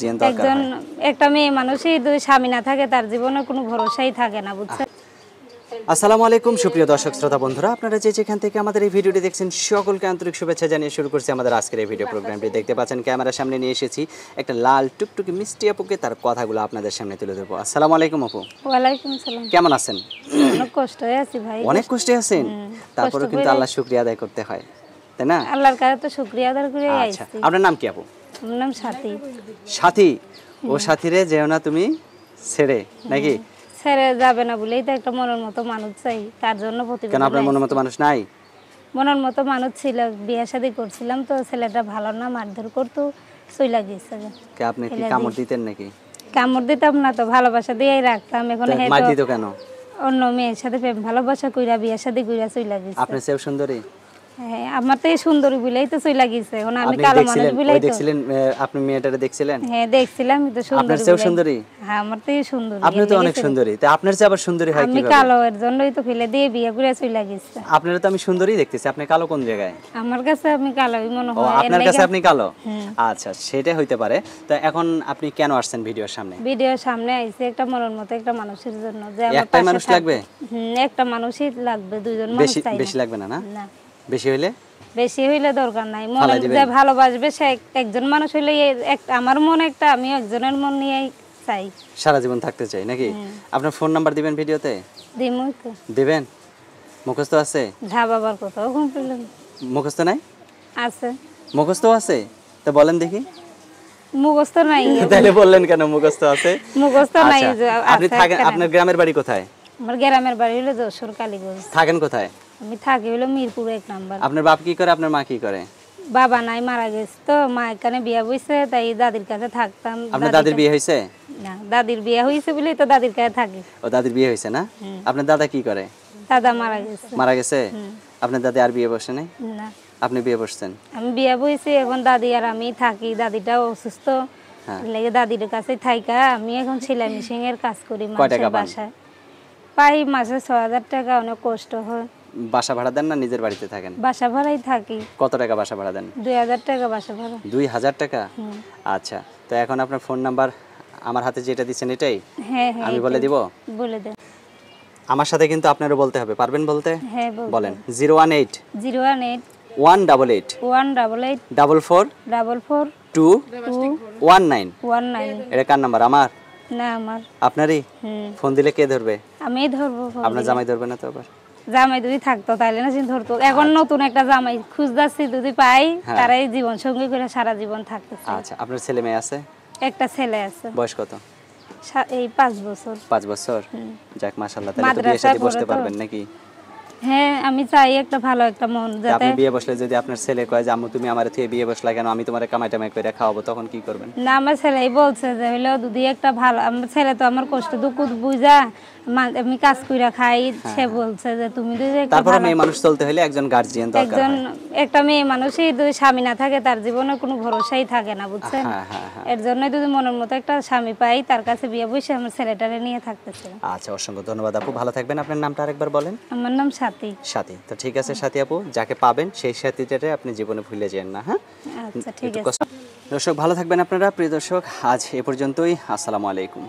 জীবন দরকার একজন হয়। একটা মেয়ে মানুষই দুই স্বামী না থাকে তার জীবনে কোনো ভরসাই থাকে না, বুঝছেন? আসসালামু আলাইকুম সুপ্রিয় দর্শক শ্রোতা বন্ধুরা, আপনারা যে যেখান থেকে আমাদের এই ভিডিওটি দেখছেন সকলকে আন্তরিক শুভেচ্ছা জানিয়ে শুরু করছি আমাদের আজকের এই ভিডিও প্রোগ্রামটি। দেখতে পাচ্ছেন ক্যামেরার সামনে নিয়ে এসেছি একটা লাল টুকটুকি মিষ্টি আপুকে, তার কথাগুলো আপনাদের সামনে তুলে ধরবো। আসসালামু আলাইকুম আপু। ওয়ালাইকুম সালাম। কেমন আছেন? অনেক কষ্ট হয়ে আছি ভাই। অনেক কষ্টে আছেন? তারপরেও কিন্তু আল্লাহর শুকরিয়া আদায় করতে হয়, তাই না? আল্লাহর কাছে তো শুকরিয়া আদায় করে আচ্ছা, আইছি। আপনার নাম কি আপু? আমার নাম সাথী। সাথী? ও সাথীরে যেও না তুমি ছেড়ে, নাকি? ছেড়ে যাবে না বলেই তো একটা মনের মতো মানুষ চাই, তার জন্য কেন প্রতিবেদন। আপনার মনের মতো মানুষ নাই? মনের মতো মানুষ ছিল, বিয়ে শাদী করছিলাম তো ছেলেটা ভালো না, মারধর করতো, চইলা গেছে। কে আপনি কি কামড় দিতেন নাকি? কামড় দিতাম না তো, ভালোবাসা দিয়েই রাখতাম। এখন তা মার দিত কেন? অন্য মেয়ের সাথে প্রেম ভালোবাসা কইরা বিয়ে শাদী কইরা চইলা গেছে। আপনি সেও সুন্দরী? হ্যাঁ, আমার তো এই সুন্দরী বলেই তো চইলা গেছে। এখন আমি আপনি কালো মানুষ দেখছিলেন, বলেই ওই তো। দেখছিলেন, আপনি মেয়েটারে দেখছিলেন? হ্যাঁ দেখছিলাম, তো আপনার সুন্দরী সেও বলেই। সুন্দরী? হ্যাঁ, আমার তো এই সুন্দরী। আপনি তো অনেক সুন্দরী, তা আপনার চেয়ে আবার সুন্দরী হয় আমি কিভাবে? কালো, এর জন্যই তো ফেলে দিয়ে বিয়ে করে চইলা গেছে। আপনারা তো আমি সুন্দরী দেখতেছি, আপনি কালো কোন জায়গায়? আমার কাছে আমি কালোই মনে ও, হয়। আপনার কাছে আপনি কালো? আচ্ছা, সেটাই হইতে পারে। তো এখন আপনি কেন আসছেন ভিডিওর সামনে? ভিডিওর সামনে আইছে একটা মনের মতো একটা মানুষের জন্য, যে আমার একটাই পাশে মানুষ থাকবে। লাগবে? একটা মানুষই লাগবে, দুইজন মানুষ বেশি চাই বেশি লাগবে না? না না, বেশি হইলে বেশি হইলে দরকার নাই। মনে ফালাই দিবেন? যে ভালোবাসবে সে একজন মানুষ হইলে আমার মন একটা, আমি একজনের মন নিয়েই চাই। সারা জীবন থাকতে চাই নাকি? আপনার ফোন নাম্বার দিবেন ভিডিওতে? দিমুই তো। দিবেন? মুখস্থ আছে? যা বাবার কথাও কমপ্লেন মুখস্থ নাই? আছে। মুখস্থ আছে? তো বলেন দেখি। মুখস্থ নাই। তাহলে বললেন কেন মুখস্থ আছে? মুখস্থ নাই আচ্ছা, যে আপনি আছে থাকেন, একটা। আপনার গ্রামের বাড়ি কোথায়? আমার গ্রামের বাড়ি হলো যশোর কালীগঞ্জ। থাকেন কোথায়? আমি থাকি হলো মিরপুর 1 নাম্বার। আপনার বাপ কি করে, আপনার মা কি করে? বাবা নাই, মারা গেছে তো, মা এখানে বিয়া বইছে, তাই দাদির কাছে থাকতাম। আপনার দাদির বিয়ে হয়েছে? না, দাদির বিয়া হইছে বলেই তো দাদির কাছে থাকি। ও, দাদির বিয়ে হয়েছে না? আপনার দাদা কি করে? দাদা মারা গেছে। মারা গেছে? আপনার দাদি আর বিয়ে বসে নাই? না, আপনি বিয়ে বসছেন? আমি বিয়া বইছি, এখন দাদি আর আমি থাকি। দাদিটাও অসুস্থ, লেগে দাদির কাছে থাইকা আমি এখন সেলাই মেশিন এর কাজ করি টাকা মানুষের পান? বাসায়। পাই মাসে 6000 টাকা, অনেক কষ্ট হয়। বাসা ভাড়া দেন না নিজের বাড়িতে থাকেন? বাসা ভাড়াই থাকি। কত টাকা বাসা ভাড়া দেন? 2000 টাকা বাসা ভাড়া। 2000 টাকা? আচ্ছা, তো এখন আপনার ফোন নাম্বার আমার হাতে যেটা দিচ্ছেন এটাই হ্যাঁ হ্যাঁ, আমি বলে দিব? বলে দেন। আমার সাথে কিন্তু আপনারও বলতে হবে, পারবেন বলতে? হ্যাঁ বলেন। 018 018 188 188 44 44 219। 19। এটা কার নাম্বার? আমার? না, আমার। আপনারই? ফোন দিলে কে ধরবে? আমি ধরবো ফোন আপনার দিলে। জামাই ধরবে না তো আবার? জামাই যদি থাকতো তাহলে না চিন্তা ধরতো। এখন নতুন একটা জামাই খুঁজতাছি, যদি পাই তারাই জীবন সঙ্গী করে সারা জীবন থাকতেছে। আচ্ছা, আপনার ছেলে মেয়ে আছে? একটা ছেলে আছে। বয়স কত? এই 5 বছর। 5 বছর? যাক, মাশাআল্লাহ। তাহলে তো বিয়ে শাদী বসতে পারবেন নাকি? হ্যাঁ, আমি চাই একটা ভালো একটা মন, যাতে আপনি বিয়ে বসলে যদি আপনার ছেলে কয় যে আম্মু তুমি আমারে থেকে বিয়ে বসলা কেন, আমি তোমারে কামাই টামাই করে খাওয়াবো, তখন কি করবেন? না, আমার ছেলেই বলছে যে হইলো যদি একটা ভালো, আমার ছেলে তো আমার কষ্ট দুঃখ বুঝা, আমি কাজ কইরা খাই, সে বলছে যে তুমি যদি একটা তারপরে মেয়ে মানুষ চলতে হলে একজন গার্জিয়ান দরকার একজন হয়। একটা মেয়ে মানুষই যদি স্বামী না থাকে তার জীবনে কোনো ভরসাই থাকে না, বুঝছেন? হ্যাঁ হ্যাঁ হ্যাঁ। এর জন্যই যদি মনের মতো একটা স্বামী পাই, তার কাছে বিয়ে বসে আমার ছেলেটারে নিয়ে থাকতেছে। আচ্ছা, অসংখ্য ধন্যবাদ আপু, ভালো থাকবেন। আপনার নামটা আরেকবার বলেন। আমার নাম সাথী। সাথী? তো ঠিক আছে সাথী আপু, যাকে পাবেন সেই সাথীটারে আপনি জীবনে ভুলে যান না। হ্যাঁ, আচ্ছা ঠিক একটু আছে। দর্শক ভালো থাকবেন আপনারা। প্রিয় দর্শক, আজ এ পর্যন্তই। আসসালামু আলাইকুম।